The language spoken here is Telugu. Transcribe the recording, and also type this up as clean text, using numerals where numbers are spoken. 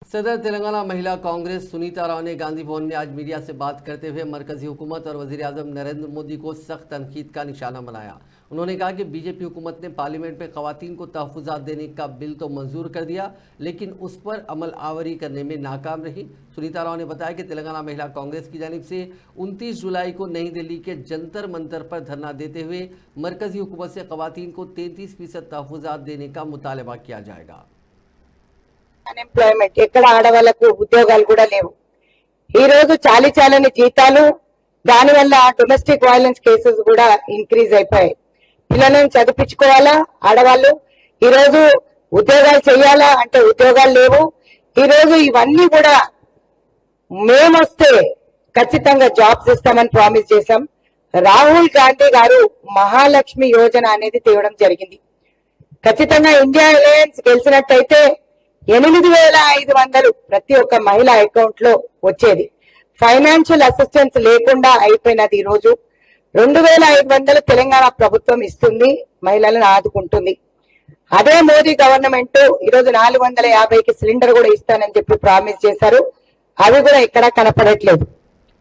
सदर तेलंगाना महिला कांग्रेस सुनीता राव ने गांधी भवन में आज मीडिया से बात करते हुए मरकजी हुकूमत और वजीर आजम नरेंद्र मोदी को सख्त तनकीद का निशाना बनाया। उन्होंने कहा कि बीजेपी हुकूमत ने पार्लियामेंट में खवातीन को तहफ़्फ़ुज़ात देने का बिल तो मंजूर कर दिया, लेकिन उस पर अमल आवरी करने में नाकाम रही। सुनीता राव ने बताया कि तेलंगाना महिला कांग्रेस की जानिब से 29 जुलाई को नई दिल्ली के जंतर मंतर पर धरना देते हुए मरकजी हुकूमत से खवातीन को 33% तहफ़्फ़ुज़ात देने का मुतालबा किया जाएगा। అన్ఎంప్లాయ్మెంట్ ఎక్కడ ఆడవాళ్లకు ఉద్యోగాలు కూడా లేవు। ఈ రోజు చాలని జీతాలు, దానివల్ల డొమెస్టిక్ వైలెన్స్ కేసెస్ కూడా ఇంక్రీజ్ అయిపోయాయి। పిల్లలను చదివించుకోవాలా ఆడవాళ్ళు, ఈ రోజు ఉద్యోగాలు చేయాలా అంటే ఉద్యోగాలు లేవు। ఈ రోజు ఇవన్నీ కూడా మేమొస్తే ఖచ్చితంగా జాబ్స్ ఇస్తామని ప్రామిస్ చేశాం। రాహుల్ గాంధీ గారు మహాలక్ష్మి యోజన అనేది తేవడం జరిగింది। ఖచ్చితంగా ఇండియా అలయన్స్ గెలిచినట్టయితే 8500 ప్రతి ఒక్క మహిళ అకౌంట్ లో వచ్చేది। ఫైనాన్షియల్ అసిస్టెన్స్ లేకుండా అయిపోయినది। ఈ రోజు 2500 తెలంగాణ ప్రభుత్వం ఇస్తుంది, మహిళలను ఆదుకుంటుంది। అదే మోదీ గవర్నమెంట్ ఈ రోజు 450కి సిలిండర్ కూడా ఇస్తానని చెప్పి ప్రామిస్ చేశారు, అవి కూడా ఎక్కడా కనపడట్లేదు।